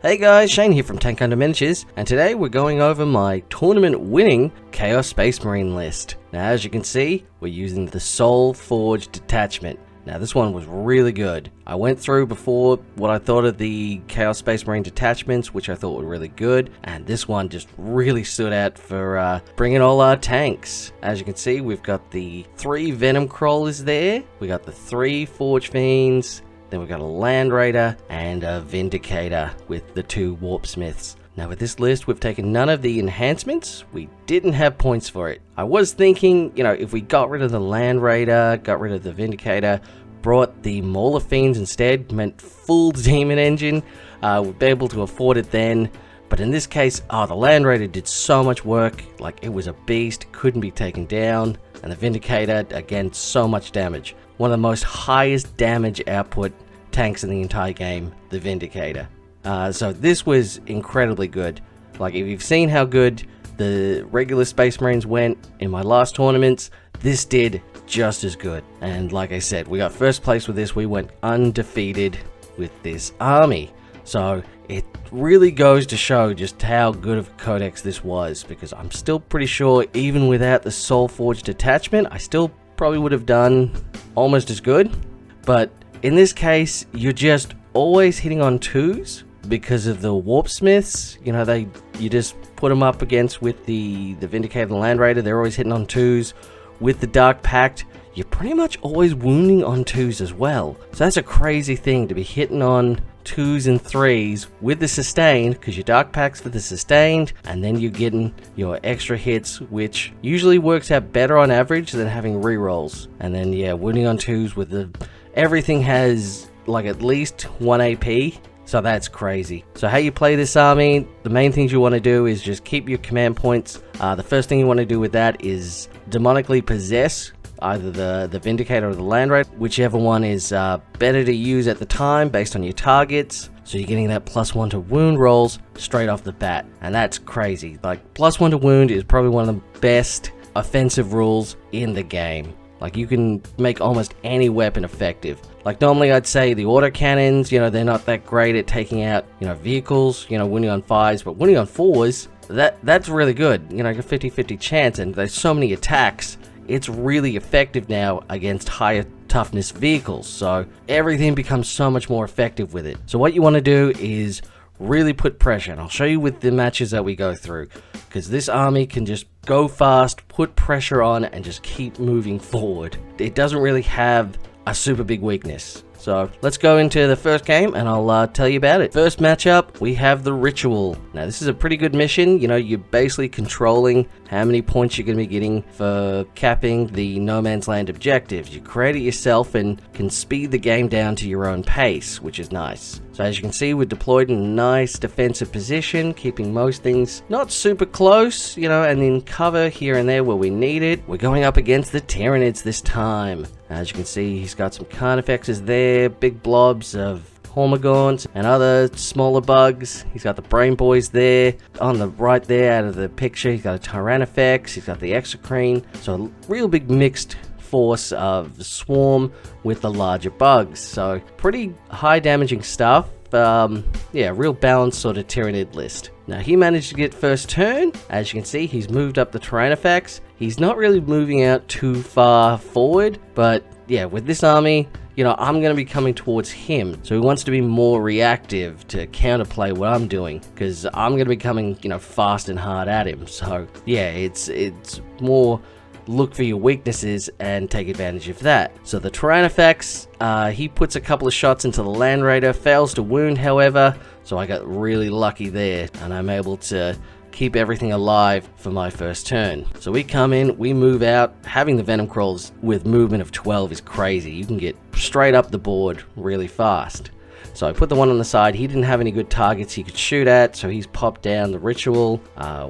Hey guys, Shane here from Tank Under Miniatures, and today we're going over my tournament-winning Chaos Space Marine list. Now as you can see, we're using the soulforged detachment. Now this one was really good. I went through before what I thought of the Chaos Space Marine detachments, which I thought were really good, and this one just really stood out for bringing all our tanks. As you can see, we've got the 3 Venom Crawlers there, we got the 3 Forge Fiends, then we've got a Land Raider and a Vindicator with the 2 Warp Smiths. Now with this list, we've taken none of the enhancements. We didn't have points for it. I was thinking, you know, if we got rid of the Land Raider, got rid of the Vindicator, brought the Mauler Fiends instead, meant full Demon Engine, we'd be able to afford it then. But in this case, the Land Raider did so much work, like it was a beast, couldn't be taken down. And the Vindicator, again, so much damage. One of the most highest damage output tanks in the entire game, the Vindicator. So this was incredibly good. Like if you've seen how good the regular Space Marines went in my last tournaments, this did just as good. And like I said, we got first place with this. We went undefeated with this army. So it really goes to show just how good of a codex this was, because I'm still pretty sure even without the soulforged detachment, I still probably would have done almost as good. But in this case, you're just always hitting on 2s because of the Warp Smiths. You know, you just put them up against with the Vindicator and the Land Raider. They're always hitting on 2s. With the Dark Pact, you're pretty much always wounding on 2s as well. So that's a crazy thing to be hitting on 2s and 3s with the sustained, because your Dark Pact's for the sustained, and then you're getting your extra hits, which usually works out better on average than having rerolls. And then yeah, wounding on 2s with the everything has like at least 1 AP. So that's crazy. So how you play this army, the main things you want to do is just keep your command points. The first thing you want to do with that is demonically possess either the Vindicator or the Land Raider, whichever one is better to use at the time based on your targets. So you're getting that +1 to wound rolls straight off the bat, and that's crazy. Like +1 to wound is probably one of the best offensive rules in the game. Like you can make almost any weapon effective. Like normally I'd say the autocannons, you know, they're not that great at taking out, you know, vehicles, you know, winning on 5s, but winning on 4s, that's really good. You know, a 50-50 chance, and there's so many attacks. It's really effective now against higher toughness vehicles. So everything becomes so much more effective with it. So what you want to do is really put pressure, and I'll show you with the matches that we go through, because this army can just go fast, put pressure on, and just keep moving forward. It doesn't really have a super big weakness. So let's go into the first game and I'll tell you about it. First matchup, we have the Ritual. Now this is a pretty good mission. You know, you're basically controlling how many points you're going to be getting for capping the No Man's Land objectives. You create it yourself and can speed the game down to your own pace, which is nice. So as you can see, we're deployed in a nice defensive position, keeping most things not super close, you know, and in cover here and there where we need it. We're going up against the Tyranids this time. As you can see, he's got some Carnifexes there, big blobs of Hormagaunts and other smaller bugs. He's got the Brain Boys there. On the right there out of the picture, he's got a Tyrannifex, he's got the Exocrine. So a real big mixed force of Swarm with the larger bugs. So pretty high damaging stuff. Yeah, real balanced sort of Tyranid list. Now he managed to get first turn. As you can see, he's moved up the Tyrannifex. He's not really moving out too far forward, but yeah, with this army, you know, I'm going to be coming towards him. So he wants to be more reactive to counterplay what I'm doing, because I'm going to be coming, you know, fast and hard at him. So yeah, it's more look for your weaknesses and take advantage of that. So the Tyrannifex, he puts a couple of shots into the Land Raider, fails to wound however, so I got really lucky there, and I'm able to keep everything alive for my first turn. So we come in, we move out. Having the Venom Crawls with movement of 12 is crazy. You can get straight up the board really fast. So I put the one on the side. He didn't have any good targets he could shoot at, so he's popped down the Ritual.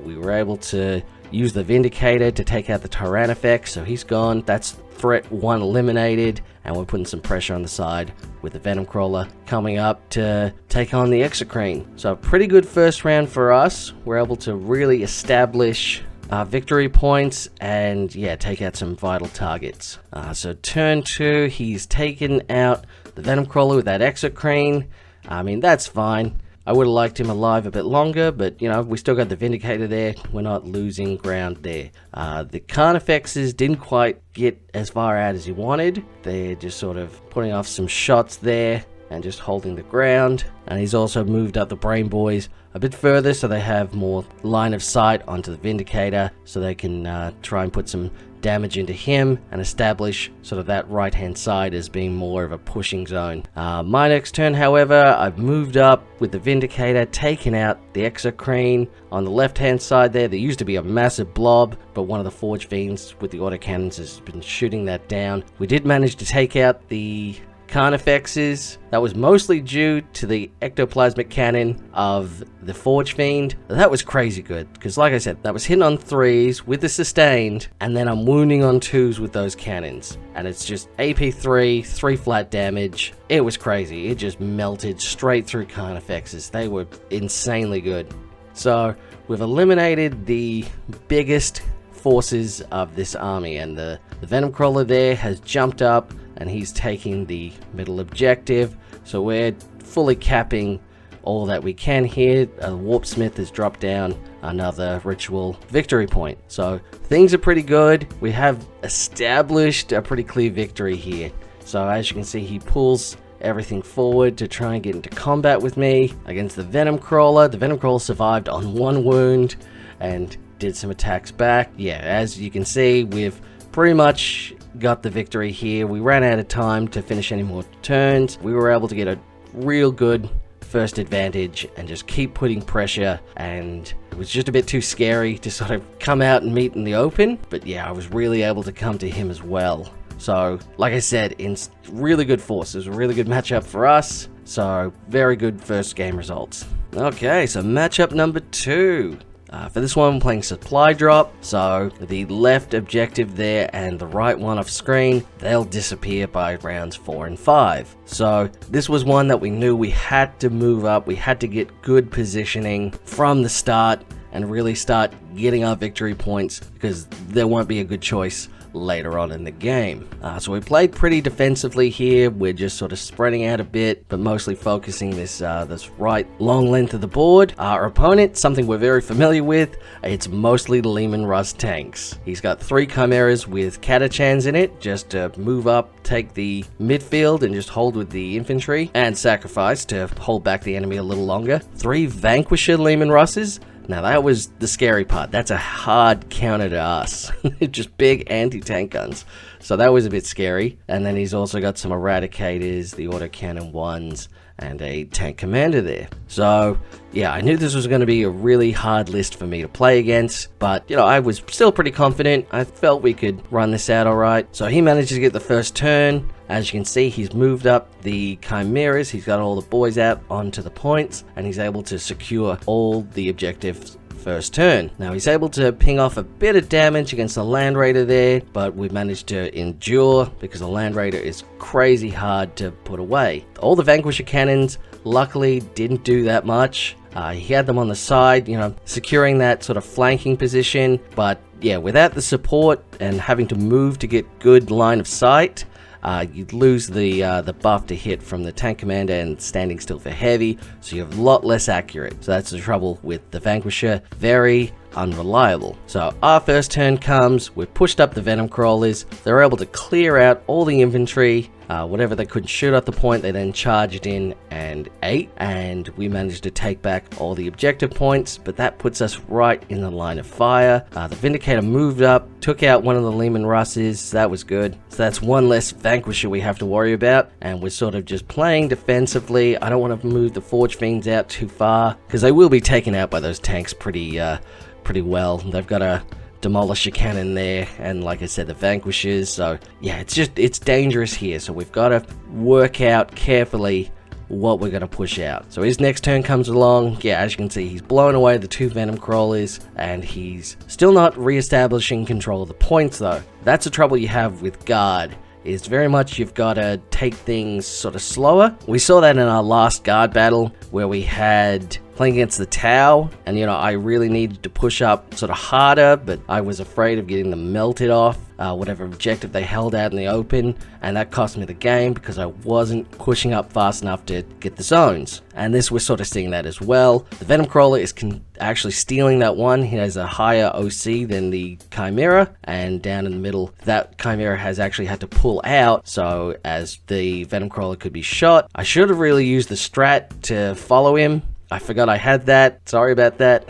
We were able to use the Vindicator to take out the Tyrannifex, so he's gone. That's threat 1 eliminated, and we're putting some pressure on the side with the Venom Crawler coming up to take on the Exocrine. So pretty good first round for us. We're able to really establish victory points and yeah, take out some vital targets. So turn 2, he's taken out the Venom Crawler with that Exocrine. I mean, that's fine. I would have liked him alive a bit longer, but, you know, we still got the Vindicator there. We're not losing ground there. The Carnifexes didn't quite get as far out as he wanted. They're just sort of putting off some shots there and just holding the ground. And he's also moved up the Brain Boys a bit further so they have more line of sight onto the Vindicator, so they can try and put some damage into him and establish sort of that right hand side as being more of a pushing zone. My next turn, however, I've moved up with the Vindicator, taken out the Exocrine on the left hand side there. There used to be a massive blob, but one of the Forge Fiends with the autocannons has been shooting that down. We did manage to take out the Carnifexes. That was mostly due to the ectoplasmic cannon of the Forge Fiend. That was crazy good, because like I said, that was hitting on 3s with the sustained, and then I'm wounding on 2s with those cannons. And it's just AP3, 3 flat damage. It was crazy. It just melted straight through Carnifexes. They were insanely good. So we've eliminated the biggest forces of this army, and the Venom Crawler there has jumped up and he's taking the middle objective, so we're fully capping all that we can here. Warp Smith has dropped down another ritual victory point, so things are pretty good. We have established a pretty clear victory here. So as you can see, he pulls everything forward to try and get into combat with me against the Venom Crawler. The Venom Crawler survived on 1 wound and did some attacks back. Yeah, as you can see, we've pretty much got the victory here. We ran out of time to finish any more turns. We were able to get a real good first advantage and just keep putting pressure, and it was just a bit too scary to sort of come out and meet in the open. But yeah, I was really able to come to him as well. So like I said, in really good force. It was a really good matchup for us. So very good first game results. Okay, so matchup number 2. For this one, I'm playing Supply Drop, so the left objective there and the right one off screen, they'll disappear by rounds 4 and 5. So this was one that we knew we had to move up, we had to get good positioning from the start and really start getting our victory points, because there won't be a good choice later on in the game. So we played pretty defensively here. We're just sort of spreading out a bit, but mostly focusing this right long length of the board. Our opponent, something we're very familiar with, it's mostly the Leman Russ tanks. He's got 3 Chimeras with Catachans in it, just to move up, take the midfield and just hold with the infantry, and sacrifice to hold back the enemy a little longer. 3 Vanquisher Leman Russes. Now that was the scary part. That's a hard counter to us. Just big anti-tank guns. So that was a bit scary. And then he's also got some Eradicators, the autocannon ones, and a tank commander there. So yeah, I knew this was going to be a really hard list for me to play against, but you know, I was still pretty confident. I felt we could run this out all right. So he managed to get the first turn. As you can see, he's moved up the Chimeras, he's got all the boys out onto the points, and he's able to secure all the objectives first turn. Now he's able to ping off a bit of damage against the Land Raider there, but we've managed to endure because the Land Raider is crazy hard to put away. All the Vanquisher cannons luckily didn't do that much. He had them on the side, you know, securing that sort of flanking position, but yeah, without the support and having to move to get good line of sight, you'd lose the buff to hit from the tank commander and standing still for heavy, so you're a lot less accurate. So that's the trouble with the Vanquisher, very unreliable. So our first turn comes, we've pushed up the Venom Crawlers, they're able to clear out all the infantry, whatever they couldn't shoot at the point, they then charged in and ate, and we managed to take back all the objective points, but that puts us right in the line of fire. The Vindicator moved up, took out one of the Leman Russes, that was good. So that's one less Vanquisher we have to worry about, and we're sort of just playing defensively. I don't want to move the Forge Fiends out too far, because they will be taken out by those tanks pretty well. They've got a Demolisher cannon there, and like I said, the Vanquishers. So yeah, it's dangerous here, so we've got to work out carefully what we're going to push out. So his next turn comes along. Yeah, as you can see, he's blown away the 2 Venom Crawlers, and he's still not re-establishing control of the points though. That's the trouble you have with Guard, is very much you've got to take things sort of slower. We saw that in our last Guard battle, where we had playing against the Tau, and I really needed to push up sort of harder, but I was afraid of getting them melted off, whatever objective they held out in the open, and that cost me the game because I wasn't pushing up fast enough to get the zones. And this, we're sort of seeing that as well. The Venom Crawler is actually stealing that one. He has a higher OC than the Chimera, and down in the middle, that Chimera has actually had to pull out, so as the Venom Crawler could be shot. I should have really used the strat to follow him. I forgot I had that. Sorry about that.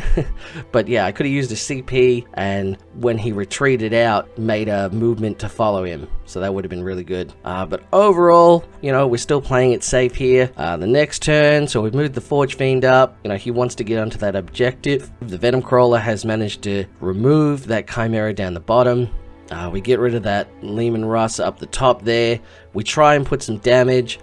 But yeah, I could have used a CP, and when he retreated out, made a movement to follow him. So that would have been really good. But overall, we're still playing it safe here. The next turn, so we've moved the Forge Fiend up. He wants to get onto that objective. The Venom Crawler has managed to remove that Chimera down the bottom. We get rid of that Lehman Russ up the top there. We try and put some damage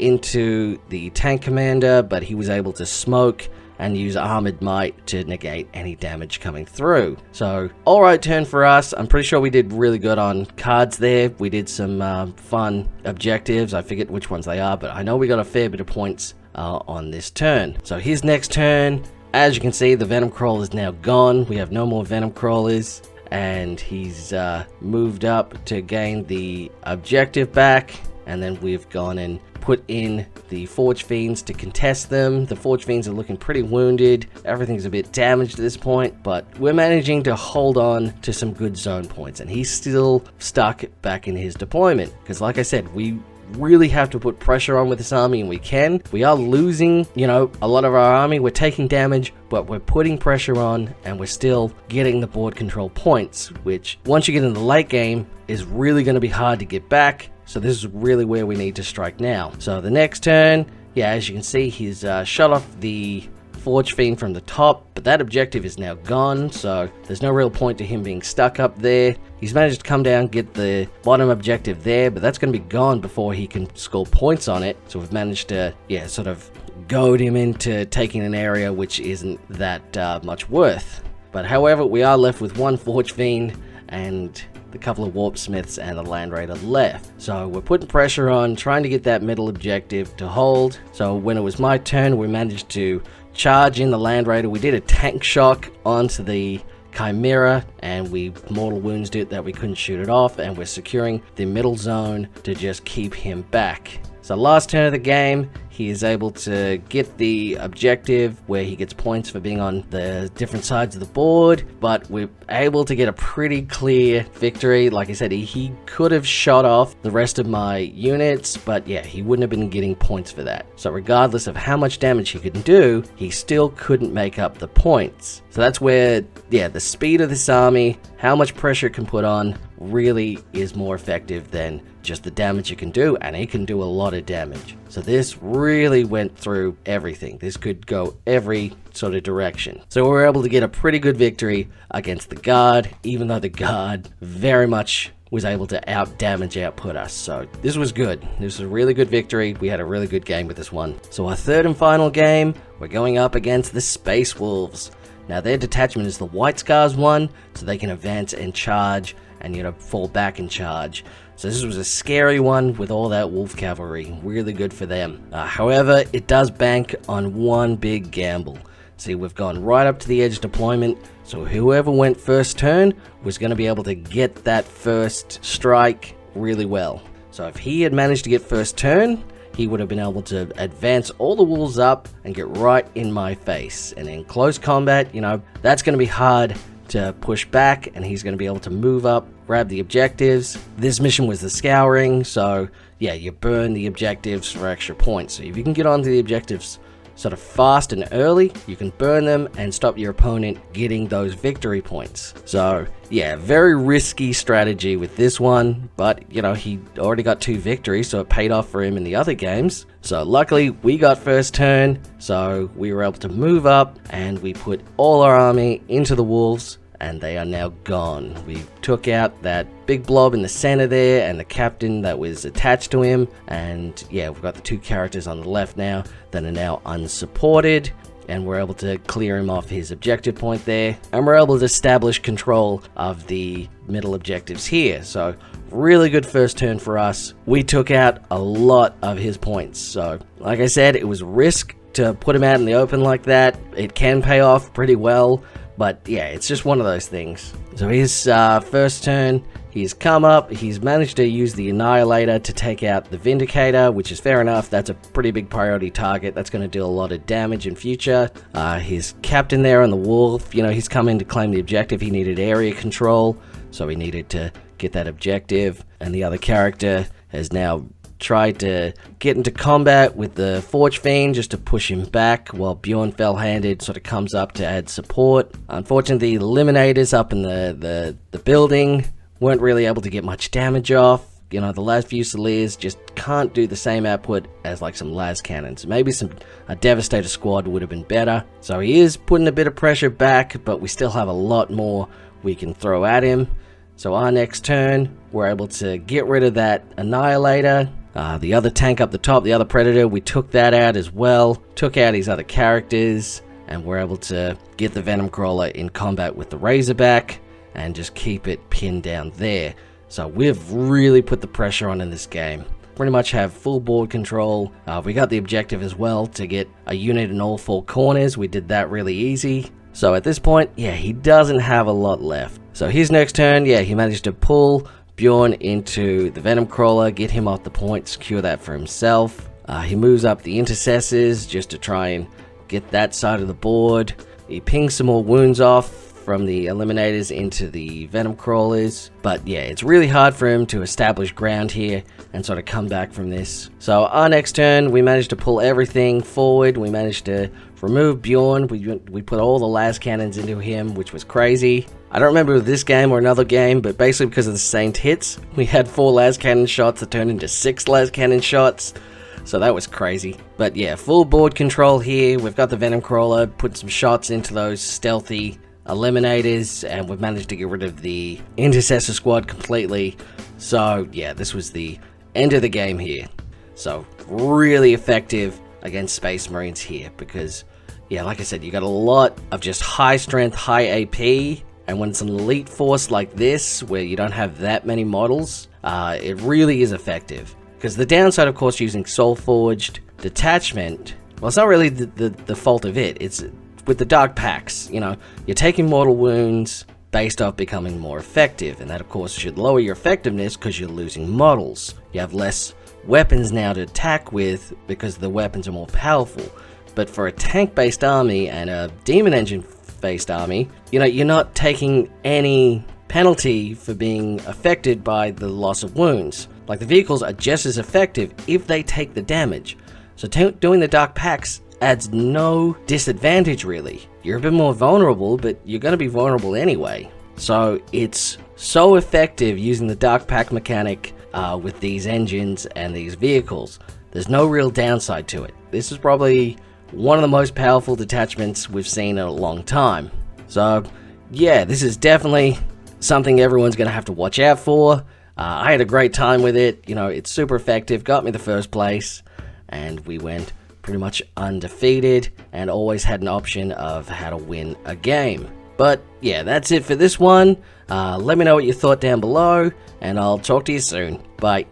into the tank commander, but he was able to smoke and use Armored Might to negate any damage coming through. So, alright turn for us. I'm pretty sure we did really good on cards there. We did some fun objectives. I forget which ones they are, but I know we got a fair bit of points on this turn. So his next turn, as you can see, the Venom Crawler is now gone. We have no more Venom Crawlers, and he's moved up to gain the objective back. And then we've gone and put in the Forge Fiends to contest them. The Forge Fiends are looking pretty wounded. Everything's a bit damaged at this point, but we're managing to hold on to some good zone points. And he's still stuck back in his deployment. Because like I said, we really have to put pressure on with this army, and we can. We are losing, a lot of our army. We're taking damage, but we're putting pressure on, and we're still getting the board control points, which once you get in the late game is really going to be hard to get back. So this is really where we need to strike now. So the next turn, yeah, as you can see, he's shot off the Forge Fiend from the top, but that objective is now gone, so there's no real point to him being stuck up there. He's managed to come down, get the bottom objective there, but that's going to be gone before he can score points on it. So we've managed to, sort of goad him into taking an area which isn't that much worth. But however, we are left with one Forge Fiend and the couple of Warp Smiths and the Land Raider left. So we're putting pressure on, trying to get that middle objective to hold. So when it was my turn, we managed to charge in the Land Raider. We did a tank shock onto the Chimera, and we mortal wounds it that we couldn't shoot it off, and we're securing the middle zone to just keep him back. So last turn of the game, he is able to get the objective where he gets points for being on the different sides of the board, but we're able to get a pretty clear victory. Like I said, he could have shot off the rest of my units, but yeah, he wouldn't have been getting points for that. So regardless of how much damage he could do, he still couldn't make up the points. So that's where, the speed of this army, how much pressure it can put on, really is more effective than just the damage it can do, and it can do a lot of damage. So this really went through everything. This could go every sort of direction. So we were able to get a pretty good victory against the Guard, even though the Guard very much was able to output us. So this was good. This was a really good victory. We had a really good game with this one. So our third and final game, we're going up against the Space Wolves. Now their detachment is the White Scars one, so they can advance and charge and fall back and charge. So this was a scary one with all that wolf cavalry. Really good for them. However, it does bank on one big gamble. See, we've gone right up to the edge deployment, so whoever went first turn was going to be able to get that first strike really well. So if he had managed to get first turn, he would have been able to advance all the wolves up and get right in my face. And in close combat, that's going to be hard to push back, and he's going to be able to move up, grab the objectives. This mission was the Scouring, so yeah, you burn the objectives for extra points. So if you can get onto the objectives sort of fast and early, you can burn them and stop your opponent getting those victory points. So yeah, very risky strategy with this one, but he already got 2 victories, so it paid off for him in the other games. So luckily we got first turn, so we were able to move up, and we put all our army into the wolves, and they are now gone. We took out that big blob in the center there and the captain that was attached to him, and yeah, we've got the 2 characters on the left now that are now unsupported, and we're able to clear him off his objective point there, and we're able to establish control of the middle objectives here. So really good first turn for us. We took out a lot of his points. So like I said, it was risk to put him out in the open like that. It can pay off pretty well, but yeah, it's just one of those things. So his first turn, he's come up, he's managed to use the Annihilator to take out the Vindicator, which is fair enough. That's a pretty big priority target. That's going to deal a lot of damage in future. His captain there on the Wolf, you know, he's come in to claim the objective. He needed area control, so he needed to get that objective. And the other character has now tried to get into combat with the Forge Fiend just to push him back, while Bjorn Fell-Handed sort of comes up to add support. Unfortunately, the Eliminators up in the building weren't really able to get much damage off. You know, the Las Fusiliers just can't do the same output as like some Las Cannons. Maybe a Devastator squad would have been better. So he is putting a bit of pressure back, but we still have a lot more we can throw at him. So our next turn, we're able to get rid of that Annihilator. The other tank up the top, the other Predator, we took that out as well. Took out his other characters, and we're able to get the Venom Crawler in combat with the Razorback and just keep it pinned down there. So we've really put the pressure on in this game. Pretty much have full board control. We got the objective as well to get a unit in all 4 corners. We did that really easy. So at this point, yeah, he doesn't have a lot left. So his next turn, yeah, he managed to pull Bjorn into the Venom Crawler, get him off the point, secure that for himself. He moves up the Intercessors just to try and get that side of the board. He pings some more wounds off from the Eliminators into the Venom Crawlers. But yeah, it's really hard for him to establish ground here and sort of come back from this. So our next turn, we managed to pull everything forward. We managed to remove Bjorn. We put all the las cannons into him, which was crazy. I don't remember with this game or another game, but basically because of the Saint hits, we had 4 las cannon shots that turned into 6 las cannon shots. So that was crazy. But yeah, full board control here. We've got the Venom Crawler, put some shots into those stealthy Eliminators, and we've managed to get rid of the Intercessor squad completely. So yeah, this was the end of the game here. So really effective against Space Marines here, because yeah, like I said, you got a lot of just high strength, high AP, and when it's an elite force like this, where you don't have that many models, it really is effective. Because the downside, of course, using soulforged detachment, well, it's not really the fault of it. It's with the dark packs, you know, you're taking mortal wounds based off becoming more effective, and that, of course, should lower your effectiveness because you're losing models. You have less weapons now to attack with because the weapons are more powerful. But for a tank-based army and a demon engine-based army, you know, you're not taking any penalty for being affected by the loss of wounds. Like, the vehicles are just as effective if they take the damage. So doing the dark packs adds no disadvantage, really. You're a bit more vulnerable, but you're going to be vulnerable anyway. So it's so effective using the dark pack mechanic with these engines and these vehicles. There's no real downside to it. This is probably one of the most powerful detachments we've seen in a long time. So yeah, this is definitely something everyone's going to have to watch out for. I had a great time with it. You know, it's super effective, got me the first place, and we went pretty much undefeated and always had an option of how to win a game. But yeah, that's it for this one. Let me know what you thought down below, and I'll talk to you soon. Bye.